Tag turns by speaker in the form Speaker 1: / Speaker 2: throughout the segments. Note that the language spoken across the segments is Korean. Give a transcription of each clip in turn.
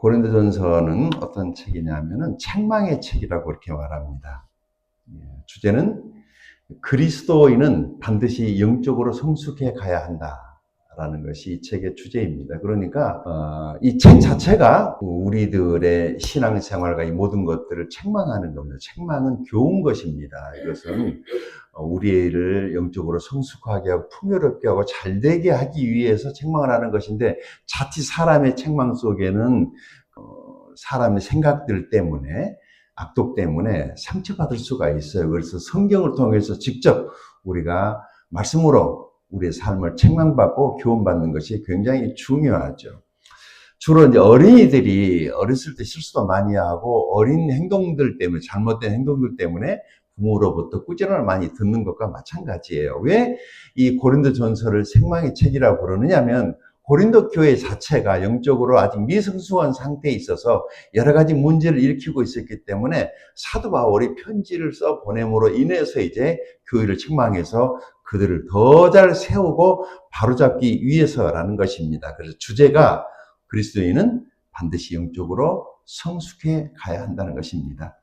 Speaker 1: 고린도전서는 어떤 책이냐면은 책망의 책이라고 그렇게 말합니다. 주제는 그리스도인은 반드시 영적으로 성숙해 가야 한다라는 것이 이 책의 주제입니다. 그러니까 이 책 자체가 우리들의 신앙생활과 이 모든 것들을 책망하는 겁니다. 책망은 좋은 것입니다. 이것은 우리를 영적으로 성숙하게 하고 풍요롭게 하고 잘되게 하기 위해서 책망을 하는 것인데, 자칫 사람의 책망 속에는 사람의 생각들 때문에, 악독 때문에 상처받을 수가 있어요. 그래서 성경을 통해서 직접 우리가 말씀으로 우리의 삶을 책망받고 교훈받는 것이 굉장히 중요하죠. 주로 이제 어린이들이 어렸을 때 실수도 많이 하고 어린 행동들 때문에, 잘못된 행동들 때문에 부모로부터 꾸지람을 많이 듣는 것과 마찬가지예요. 왜 이 고린도전서를 책망의 책이라고 부르느냐면, 고린도 교회 자체가 영적으로 아직 미성숙한 상태에 있어서 여러 가지 문제를 일으키고 있었기 때문에 사도 바울이 편지를 써 보냄으로 인해서 이제 교회를 책망해서 그들을 더 잘 세우고 바로잡기 위해서라는 것입니다. 그래서 주제가 그리스도인은 반드시 영적으로 성숙해 가야 한다는 것입니다.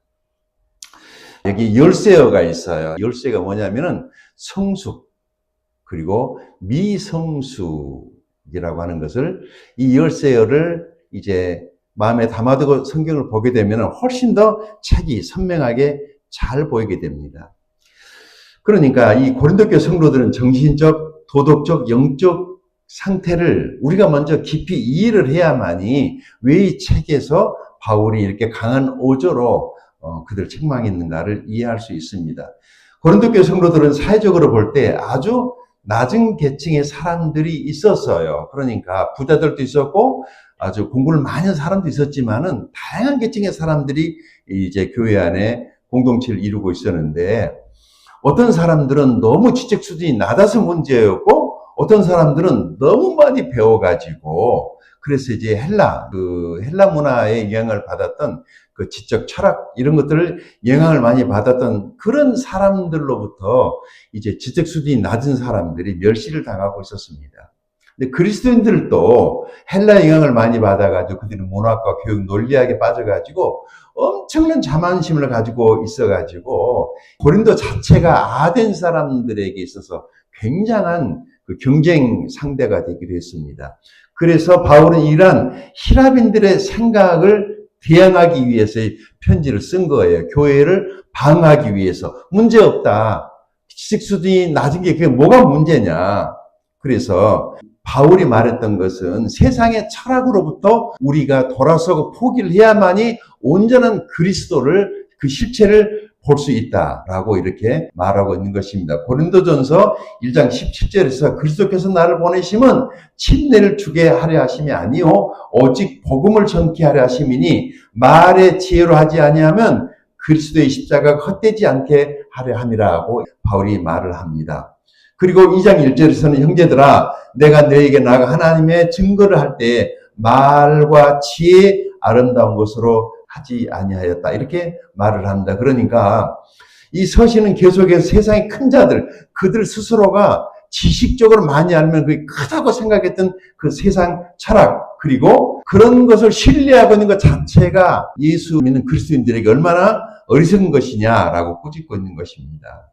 Speaker 1: 여기 열쇠어가 있어요. 열쇠가 뭐냐면은 성숙, 그리고 미성숙이라고 하는 것을, 이 열쇠어를 이제 마음에 담아두고 성경을 보게 되면 훨씬 더 책이 선명하게 잘 보이게 됩니다. 그러니까 이 고린도교 성도들은 정신적, 도덕적, 영적 상태를 우리가 먼저 깊이 이해를 해야만이 왜 이 책에서 바울이 이렇게 강한 어조로 그들 책망했는가를 이해할 수 있습니다. 고린도교 성도들은 사회적으로 볼 때 아주 낮은 계층의 사람들이 있었어요. 그러니까 부자들도 있었고 아주 공부를 많이 한 사람도 있었지만은 다양한 계층의 사람들이 이제 교회 안에 공동체를 이루고 있었는데, 어떤 사람들은 너무 지적 수준이 낮아서 문제였고, 어떤 사람들은 너무 많이 배워가지고, 그래서 이제 헬라 문화의 영향을 받았던 그 지적 철학 이런 것들을 영향을 많이 받았던 그런 사람들로부터 이제 지적 수준이 낮은 사람들이 멸시를 당하고 있었습니다. 근데 그리스도인들도 헬라 영향을 많이 받아가지고 그들은 문학과 교육, 논리학에 빠져가지고 엄청난 자만심을 가지고 있어가지고 고린도 자체가 아덴 사람들에게 있어서 굉장한 그 경쟁 상대가 되기도 했습니다. 그래서 바울은 이러한 히라빈들의 생각을 대항하기 위해서 편지를 쓴 거예요. 교회를 방어하기 위해서. 문제없다. 지식 수준이 낮은 게 그게 뭐가 문제냐. 그래서 바울이 말했던 것은 세상의 철학으로부터 우리가 돌아서고 포기를 해야만이 온전한 그리스도를, 그 실체를 볼 수 있다라고 이렇게 말하고 있는 것입니다. 고린도전서 1장 17절에서 그리스도께서 나를 보내심은 침례를 주게 하려 하심이 아니요 오직 복음을 전케 하려 하심이니 말의 지혜로 하지 아니하면 그리스도의 십자가가 헛되지 않게 하려 함이라고 바울이 말을 합니다. 그리고 2장 1절에서는 형제들아 내가 너에게 나아가 하나님의 증거를 할 때 말과 지혜 아름다운 것으로 하지 아니하였다. 이렇게 말을 합니다. 그러니까 이 서신은 계속해서 세상의 큰 자들, 그들 스스로가 지식적으로 많이 알면 그게 크다고 생각했던 그 세상 철학, 그리고 그런 것을 신뢰하고 있는 것 자체가 예수 믿는 그리스도인들에게 얼마나 어리석은 것이냐라고 꾸짖고 있는 것입니다.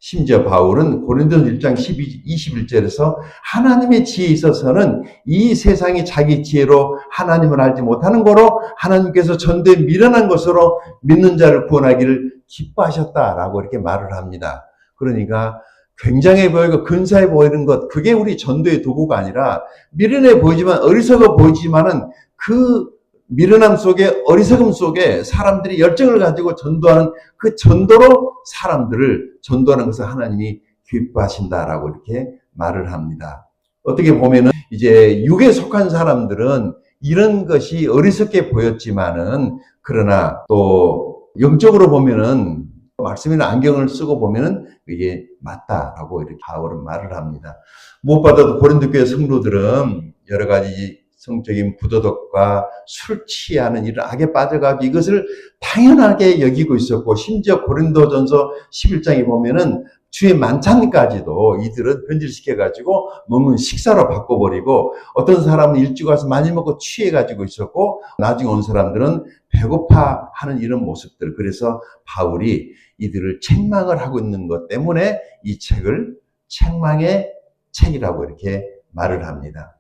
Speaker 1: 심지어 바울은 고린도서 1장 21절에서 하나님의 지혜에 있어서는 이 세상이 자기 지혜로 하나님을 알지 못하는 거로 하나님께서 전도에 미련한 것으로 믿는 자를 구원하기를 기뻐하셨다라고 이렇게 말을 합니다. 그러니까 굉장해 보이고 근사해 보이는 것, 그게 우리 전도의 도구가 아니라 미련해 보이지만, 어리석어 보이지만은 그 미련함 속에, 어리석음 속에 사람들이 열정을 가지고 전도하는 그 전도로 사람들을 전도하는 것을 하나님이 기뻐하신다라고 이렇게 말을 합니다. 어떻게 보면은 이제 육에 속한 사람들은 이런 것이 어리석게 보였지만은, 그러나 또 영적으로 보면은 말씀이나 안경을 쓰고 보면은 이게 맞다라고 이렇게 바울은 말을 합니다. 무엇보다도 고린도 교회 성도들은 여러 가지 성적인 부도덕과 술 취하는 이런 악에 빠져가지고 이것을 당연하게 여기고 있었고, 심지어 고린도전서 11장에 보면은 주의 만찬까지도 이들은 변질시켜가지고 먹는 식사로 바꿔버리고, 어떤 사람은 일찍 와서 많이 먹고 취해가지고 있었고, 나중에 온 사람들은 배고파하는 이런 모습들. 그래서 바울이 이들을 책망을 하고 있는 것 때문에 이 책을 책망의 책이라고 이렇게 말을 합니다.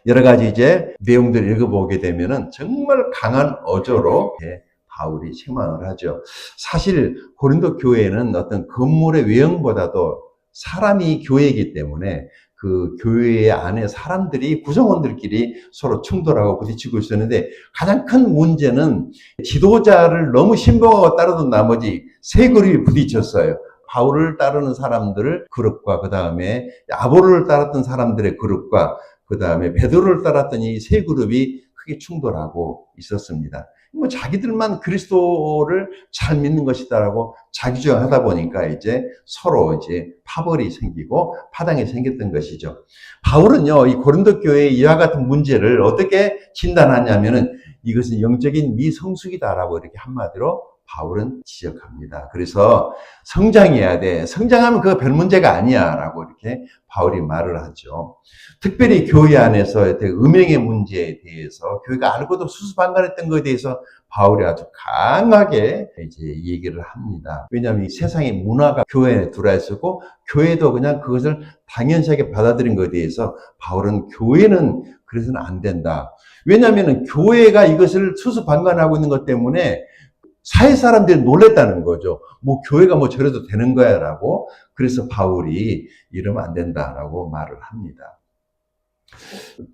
Speaker 1: 여러 가지 이제 내용들을 읽어보게 되면은 정말 강한 어조로 바울이 책망을 하죠. 사실 고린도 교회는 어떤 건물의 외형보다도 사람이 교회이기 때문에 그 교회 안에 사람들이, 구성원들끼리 서로 충돌하고 부딪히고 있었는데, 가장 큰 문제는 지도자를 너무 신봉하고 따르던 나머지 세 그룹이 부딪혔어요. 바울을 따르는 사람들 그룹과, 그 다음에 아볼로를 따랐던 사람들의 그룹과, 그 다음에 베드로를 따랐던 이 세 그룹이 크게 충돌하고 있었습니다. 뭐 자기들만 그리스도를 잘 믿는 것이다라고 자기 주장하다 보니까 이제 서로 이제 파벌이 생기고 파당이 생겼던 것이죠. 바울은요, 이 고린도 교회의 이와 같은 문제를 어떻게 진단하냐면은 이것은 영적인 미성숙이다라고 이렇게 한마디로 바울은 지적합니다. 그래서 성장해야 돼. 성장하면 그거 별 문제가 아니야. 라고 이렇게 바울이 말을 하죠. 특별히 교회 안에서 음행의 문제에 대해서, 교회가 알고도 수수방관했던 것에 대해서 바울이 아주 강하게 이제 얘기를 합니다. 왜냐하면 이 세상의 문화가 교회에 들어와 있었고, 교회도 그냥 그것을 당연시하게 받아들인 것에 대해서 바울은 교회는 그래서는 안 된다. 왜냐하면 교회가 이것을 수수방관하고 있는 것 때문에 사회 사람들이 놀랬다는 거죠. 뭐 교회가 뭐 저래도 되는 거야 라고. 그래서 바울이 이러면 안 된다라고 말을 합니다.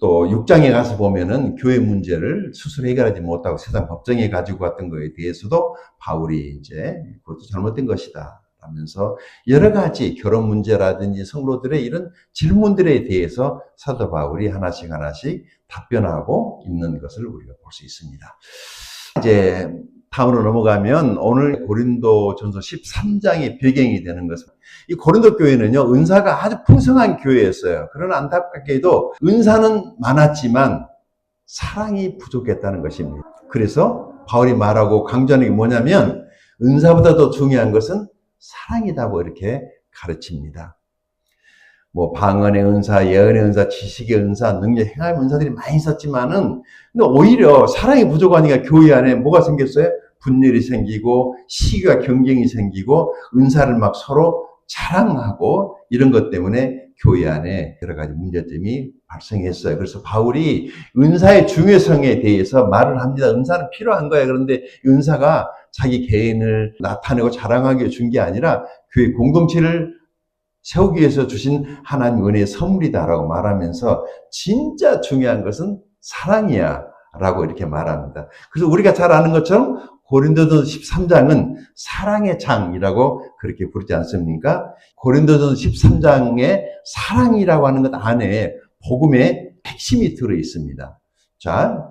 Speaker 1: 또 6장에 가서 보면은 교회 문제를 스스로 해결하지 못하고 세상 법정에 가지고 갔던 거에 대해서도 바울이 이제 그것도 잘못된 것이다 하면서 여러 가지 결혼 문제라든지 성로들의 이런 질문들에 대해서 사도 바울이 하나씩 답변하고 있는 것을 우리가 볼 수 있습니다. 이제 다음으로 넘어가면 오늘 고린도전서 13장의 배경이 되는 것은, 이 고린도 교회는요, 은사가 아주 풍성한 교회였어요. 그러나 안타깝게도 은사는 많았지만 사랑이 부족했다는 것입니다. 그래서 바울이 말하고 강조하는 게 뭐냐면, 은사보다 더 중요한 것은 사랑이다고 이렇게 가르칩니다. 뭐 방언의 은사, 예언의 은사, 지식의 은사, 능력, 행함의 은사들이 많이 있었지만은, 근데 오히려 사랑이 부족하니까 교회 안에 뭐가 생겼어요? 분열이 생기고 시기와 경쟁이 생기고 은사를 막 서로 자랑하고 이런 것 때문에 교회 안에 여러 가지 문제점이 발생했어요. 그래서 바울이 은사의 중요성에 대해서 말을 합니다. 은사는 필요한 거예요. 그런데 은사가 자기 개인을 나타내고 자랑하기 위해 준 게 아니라 교회 공동체를 세우기 위해서 주신 하나님 은혜의 선물이다라고 말하면서 진짜 중요한 것은 사랑이야 라고 이렇게 말합니다. 그래서 우리가 잘 아는 것처럼 고린도전서 13장은 사랑의 장이라고 그렇게 부르지 않습니까? 고린도전서 13장에 사랑이라고 하는 것 안에 복음의 핵심이 들어 있습니다. 자,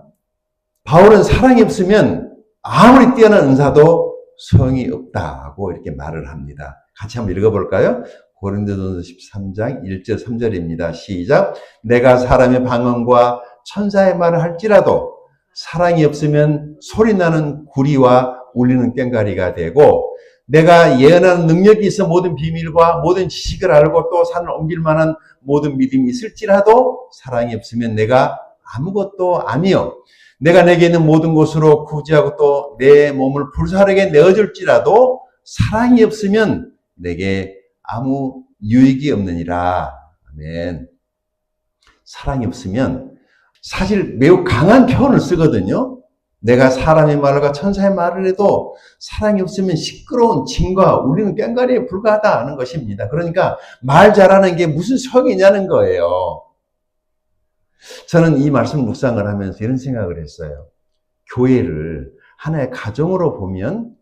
Speaker 1: 바울은 사랑이 없으면 아무리 뛰어난 은사도 소용이 없다고 이렇게 말을 합니다. 같이 한번 읽어볼까요? 고린도전서 13장 1절 3절입니다. 시작. 내가 사람의 방언과 천사의 말을 할지라도 사랑이 없으면 소리나는 구리와 울리는 꽹과리가 되고, 내가 예언하는 능력이 있어 모든 비밀과 모든 지식을 알고 또 산을 옮길 만한 모든 믿음이 있을지라도 사랑이 없으면 내가 아무것도 아니요, 내가 내게 있는 모든 것으로 구제하고 또 내 몸을 불사르게 내어줄지라도 사랑이 없으면 내게 아무 유익이 없느니라. 아멘. 사랑이 없으면, 사실 매우 강한 표현을 쓰거든요. 내가 사람의 말과 천사의 말을 해도 사랑이 없으면 시끄러운 징과 울리는 꽹과리에 불과하다는 것입니다. 그러니까 말 잘하는 게 무슨 소용이냐는 거예요. 저는 이 말씀 묵상을 하면서 이런 생각을 했어요. 교회를 하나의 가정으로 보면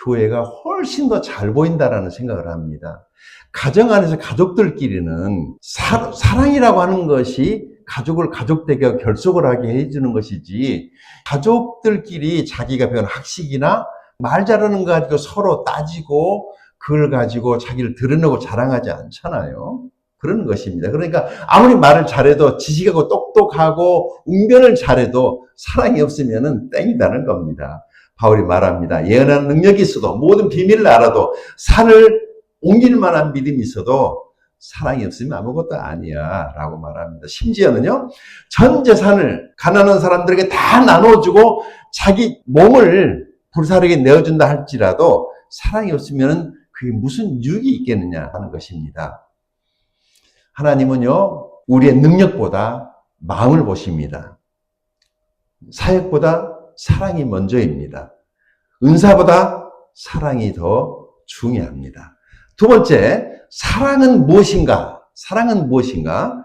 Speaker 1: 교회가 훨씬 더 잘 보인다라는 생각을 합니다. 가정 안에서 가족들끼리는 사랑이라고 하는 것이 가족을 가족되게 결속을 하게 해주는 것이지, 가족들끼리 자기가 배운 학식이나 말 잘하는 거 가지고 서로 따지고 그걸 가지고 자기를 드러내고 자랑하지 않잖아요. 그런 것입니다. 그러니까 아무리 말을 잘해도, 지식하고 똑똑하고 웅변을 잘해도 사랑이 없으면 땡이다는 겁니다. 바울이 말합니다. 예언하는 능력이 있어도 모든 비밀을 알아도 산을 옮길 만한 믿음이 있어도 사랑이 없으면 아무것도 아니야 라고 말합니다. 심지어는요, 전 재산을 가난한 사람들에게 다 나눠주고 자기 몸을 불사르게 내어준다 할지라도 사랑이 없으면 그게 무슨 유익이 있겠느냐 하는 것입니다. 하나님은요, 우리의 능력보다 마음을 보십니다. 사역보다 사랑이 먼저입니다. 은사보다 사랑이 더 중요합니다. 두 번째, 사랑은 무엇인가? 사랑은 무엇인가?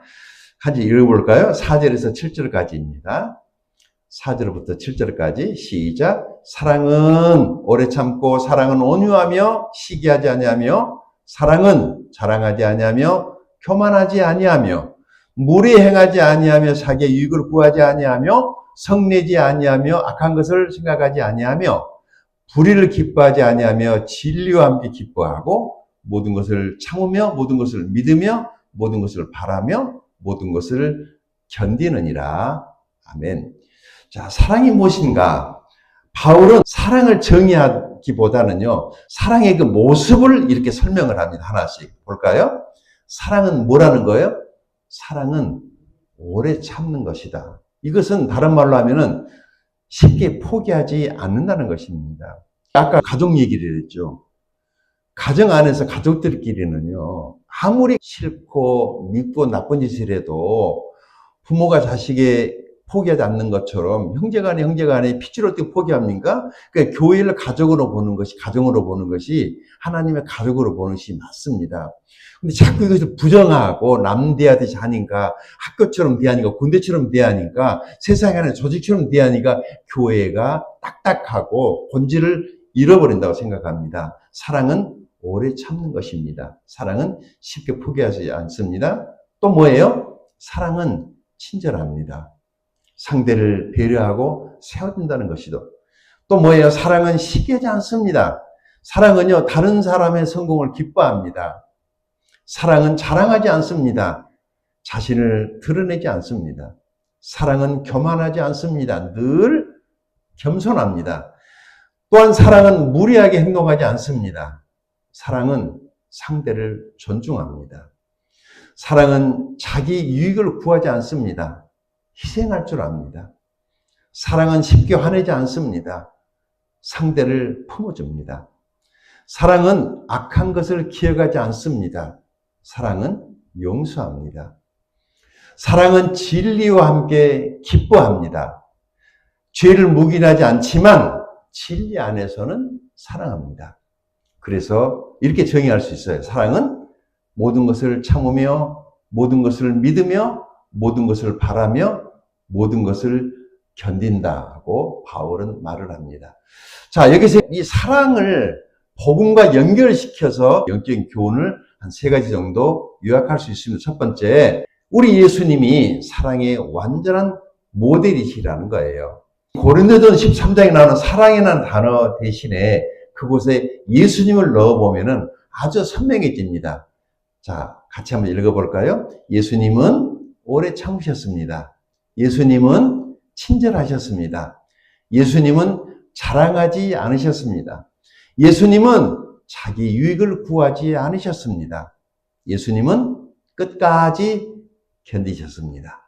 Speaker 1: 같이 읽어볼까요? 4절에서 7절까지입니다. 4절부터 7절까지 시작. 사랑은 오래 참고, 사랑은 온유하며 시기하지 아니하며, 사랑은 자랑하지 아니하며 교만하지 아니하며, 무례 행하지 아니하며, 자기의 유익을 구하지 아니하며, 성내지 아니하며, 악한 것을 생각하지 아니하며, 불의를 기뻐하지 아니하며, 진리와 함께 기뻐하고, 모든 것을 참으며, 모든 것을 믿으며, 모든 것을 바라며, 모든 것을 견디느니라. 아멘. 자, 사랑이 무엇인가? 바울은 사랑을 정의하기보다는요, 사랑의 그 모습을 이렇게 설명을 합니다. 하나씩 볼까요? 사랑은 뭐라는 거예요? 사랑은 오래 참는 것이다. 이것은 다른 말로 하면은 쉽게 포기하지 않는다는 것입니다. 아까 가족 얘기를 했죠. 가정 안에서 가족들끼리는요, 아무리 싫고 밉고 나쁜 짓을 해도 부모가 자식에 포기하지 않는 것처럼 형제간에 핏줄 어떻게 포기합니까? 그러니까 교회를 가족으로 보는 것이, 가정으로 보는 것이 하나님의 가족으로 보는 것이 맞습니다. 근데 자꾸 이것을 부정하고 남 대하듯이 하니까, 학교처럼 대하니까, 군대처럼 대하니까, 세상에 하는 조직처럼 대하니까 교회가 딱딱하고 본질을 잃어버린다고 생각합니다. 사랑은 오래 참는 것입니다. 사랑은 쉽게 포기하지 않습니다. 또 뭐예요? 사랑은 친절합니다. 상대를 배려하고 세워준다는 것이죠. 또 뭐예요? 사랑은 시기하지 않습니다. 사랑은요, 다른 사람의 성공을 기뻐합니다. 사랑은 자랑하지 않습니다. 자신을 드러내지 않습니다. 사랑은 교만하지 않습니다. 늘 겸손합니다. 또한 사랑은 무리하게 행동하지 않습니다. 사랑은 상대를 존중합니다. 사랑은 자기 유익을 구하지 않습니다. 희생할 줄 압니다. 사랑은 쉽게 화내지 않습니다. 상대를 품어줍니다. 사랑은 악한 것을 기억하지 않습니다. 사랑은 용서합니다. 사랑은 진리와 함께 기뻐합니다. 죄를 묵인하지 않지만 진리 안에서는 사랑합니다. 그래서 이렇게 정의할 수 있어요. 사랑은 모든 것을 참으며, 모든 것을 믿으며, 모든 것을 바라며, 모든 것을 견딘다고 바울은 말을 합니다. 자, 여기서 이 사랑을 복음과 연결시켜서 영적인 교훈을 한 3가지 정도 요약할 수 있습니다. 첫 번째, 우리 예수님이 사랑의 완전한 모델이시라는 거예요. 고린도전 13장에 나오는 사랑이라는 단어 대신에 그곳에 예수님을 넣어보면은 아주 선명해집니다. 자, 같이 한번 읽어볼까요? 예수님은 오래 참으셨습니다. 예수님은 친절하셨습니다. 예수님은 자랑하지 않으셨습니다. 예수님은 자기 유익을 구하지 않으셨습니다. 예수님은 끝까지 견디셨습니다.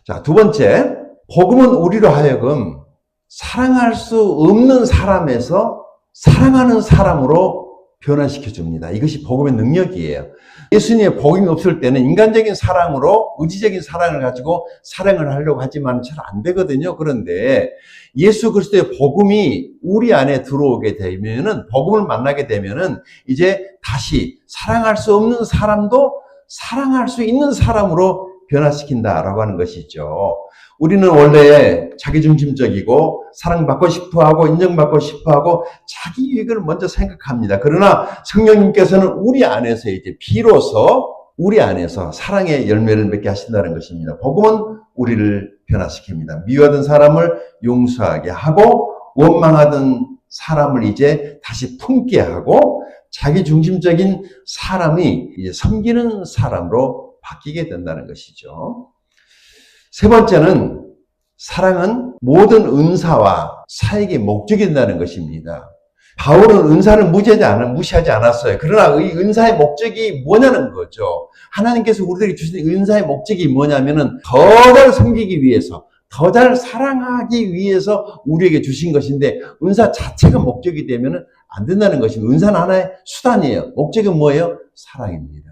Speaker 1: 자, 두 번째, 복음은 우리로 하여금 사랑할 수 없는 사람에서 사랑하는 사람으로 변화시켜 줍니다. 이것이 복음의 능력이에요. 예수님의 복음이 없을 때는 인간적인 사랑으로 의지적인 사랑을 가지고 사랑을 하려고 하지만 잘 안 되거든요. 그런데 예수 그리스도의 복음이 우리 안에 들어오게 되면은, 복음을 만나게 되면은 이제 다시 사랑할 수 없는 사람도 사랑할 수 있는 사람으로 변화시킨다라고 하는 것이죠. 우리는 원래 자기중심적이고 사랑받고 싶어하고 인정받고 싶어하고 자기 유익을 먼저 생각합니다. 그러나 성령님께서는 우리 안에서 이제 비로소 우리 안에서 사랑의 열매를 맺게 하신다는 것입니다. 복음은 우리를 변화시킵니다. 미워하던 사람을 용서하게 하고 원망하던 사람을 이제 다시 품게 하고 자기중심적인 사람이 이제 섬기는 사람으로 바뀌게 된다는 것이죠. 세 번째는 사랑은 모든 은사와 사역의 목적이 된다는 것입니다. 바울은 은사를 무시하지 않았어요. 그러나 이 은사의 목적이 뭐냐는 거죠. 하나님께서 우리들에게 주신 은사의 목적이 뭐냐면은 더 잘 섬기기 위해서, 더 잘 사랑하기 위해서 우리에게 주신 것인데, 은사 자체가 목적이 되면은 안 된다는 것입니다. 은사는 하나의 수단이에요. 목적은 뭐예요? 사랑입니다.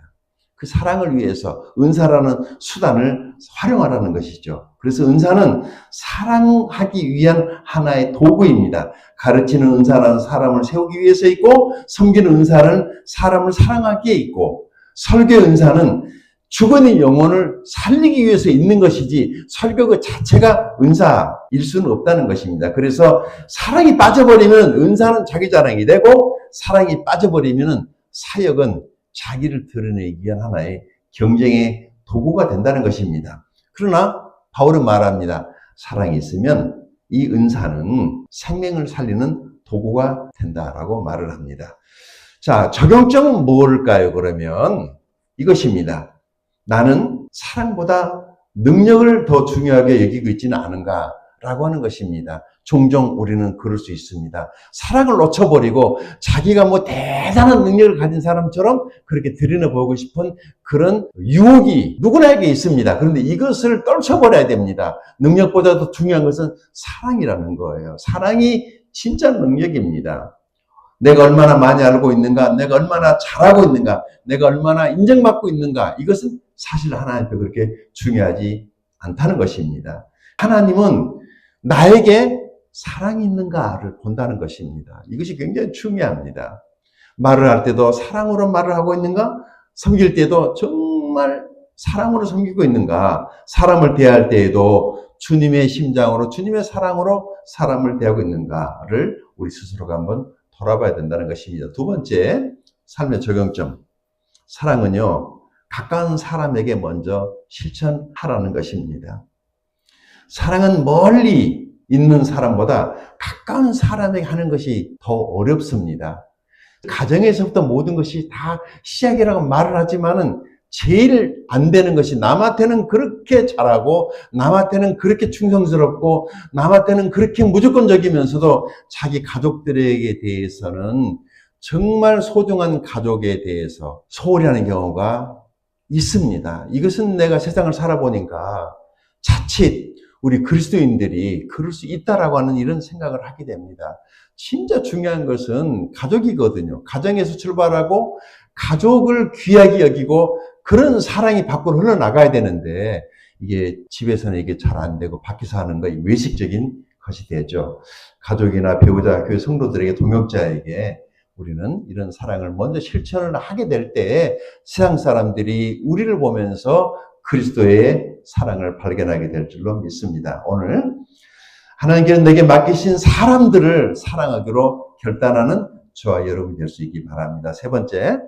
Speaker 1: 그 사랑을 위해서 은사라는 수단을 활용하라는 것이죠. 그래서 은사는 사랑하기 위한 하나의 도구입니다. 가르치는 은사는 사람을 세우기 위해서 있고, 섬기는 은사는 사람을 사랑하기에 있고, 설교 은사는 죽어있는 영혼을 살리기 위해서 있는 것이지 설교 그 자체가 은사일 수는 없다는 것입니다. 그래서 사랑이 빠져버리면 은사는 자기 자랑이 되고, 사랑이 빠져버리면 사역은 자기를 드러내기 위한 하나의 경쟁의 도구가 된다는 것입니다. 그러나 바울은 말합니다. 사랑이 있으면 이 은사는 생명을 살리는 도구가 된다라고 말을 합니다. 자, 적용점은 뭘까요? 그러면 이것입니다. 나는 사랑보다 능력을 더 중요하게 여기고 있지는 않은가라고 하는 것입니다. 종종 우리는 그럴 수 있습니다. 사랑을 놓쳐버리고 자기가 뭐 대단한 능력을 가진 사람처럼 그렇게 들여다보고 싶은 그런 유혹이 누구나에게 있습니다. 그런데 이것을 떨쳐버려야 됩니다. 능력보다도 중요한 것은 사랑이라는 거예요. 사랑이 진짜 능력입니다. 내가 얼마나 많이 알고 있는가, 내가 얼마나 잘하고 있는가, 내가 얼마나 인정받고 있는가, 이것은 사실 하나님께 그렇게 중요하지 않다는 것입니다. 하나님은 나에게 사랑이 있는가를 본다는 것입니다. 이것이 굉장히 중요합니다. 말을 할 때도 사랑으로 말을 하고 있는가? 섬길 때도 정말 사랑으로 섬기고 있는가? 사람을 대할 때에도 주님의 심장으로, 주님의 사랑으로 사람을 대하고 있는가를 우리 스스로가 한번 돌아봐야 된다는 것입니다. 두 번째, 삶의 적용점. 사랑은요, 가까운 사람에게 먼저 실천하라는 것입니다. 사랑은 멀리 있는 사람보다 가까운 사람에게 하는 것이 더 어렵습니다. 가정에서부터 모든 것이 다 시작이라고 말을 하지만은 제일 안 되는 것이, 남한테는 그렇게 잘하고 남한테는 그렇게 충성스럽고 남한테는 그렇게 무조건적이면서도 자기 가족들에게 대해서는 정말 소중한 가족에 대해서 소홀히 하는 경우가 있습니다. 이것은 내가 세상을 살아보니까 자칫 우리 그리스도인들이 그럴 수 있다라고 하는 이런 생각을 하게 됩니다. 진짜 중요한 것은 가족이거든요. 가정에서 출발하고 가족을 귀하게 여기고 그런 사랑이 밖으로 흘러나가야 되는데, 이게 집에서는 이게 잘 안 되고 밖에서 하는 거 외식적인 것이 되죠. 가족이나 배우자, 교회 성도들에게, 동역자에게 우리는 이런 사랑을 먼저 실천을 하게 될 때 세상 사람들이 우리를 보면서 그리스도의 사랑을 발견하게 될 줄로 믿습니다. 오늘 하나님께서 내게 맡기신 사람들을 사랑하기로 결단하는 저와 여러분이 될 수 있기 바랍니다. 세 번째,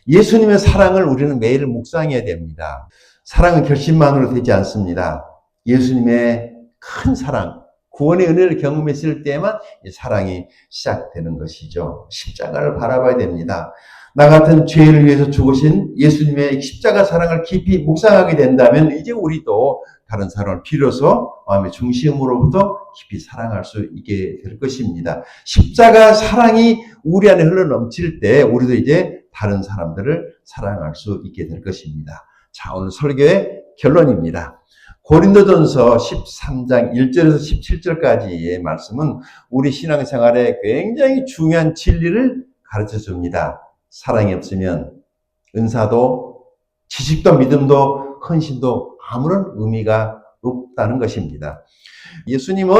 Speaker 1: 예수님의 사랑을 우리는 매일 묵상해야 됩니다. 사랑은 결심만으로 되지 않습니다. 예수님의 큰 사랑, 구원의 은혜를 경험했을 때만 이 사랑이 시작되는 것이죠. 십자가를 바라봐야 됩니다. 나 같은 죄인을 위해서 죽으신 예수님의 십자가 사랑을 깊이 묵상하게 된다면 이제 우리도 다른 사람을 비로소 마음의 중심으로부터 깊이 사랑할 수 있게 될 것입니다. 십자가 사랑이 우리 안에 흘러넘칠 때 우리도 이제 다른 사람들을 사랑할 수 있게 될 것입니다. 자, 오늘 설교의 결론입니다. 고린도전서 13장 1절에서 17절까지의 말씀은 우리 신앙생활에 굉장히 중요한 진리를 가르쳐 줍니다. 사랑이 없으면 은사도, 지식도, 믿음도, 헌신도 아무런 의미가 없다는 것입니다. 예수님은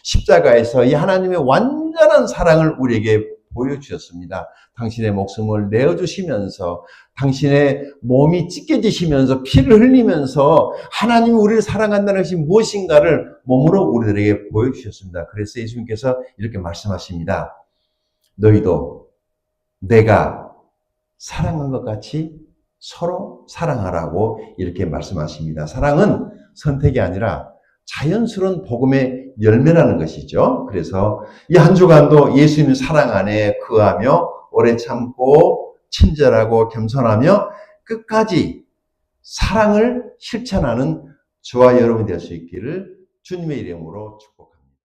Speaker 1: 십자가에서 이 하나님의 완전한 사랑을 우리에게 보여주셨습니다. 당신의 목숨을 내어주시면서, 당신의 몸이 찢겨지시면서, 피를 흘리면서 하나님이 우리를 사랑한다는 것이 무엇인가를 몸으로 우리들에게 보여주셨습니다. 그래서 예수님께서 이렇게 말씀하십니다. 너희도 내가 사랑한 것 같이 서로 사랑하라고 이렇게 말씀하십니다. 사랑은 선택이 아니라 자연스러운 복음의 열매라는 것이죠. 그래서 이 한 주간도 예수님의 사랑 안에 거하며 오래 참고 친절하고 겸손하며 끝까지 사랑을 실천하는 저와 여러분이 될 수 있기를 주님의 이름으로 축복합니다.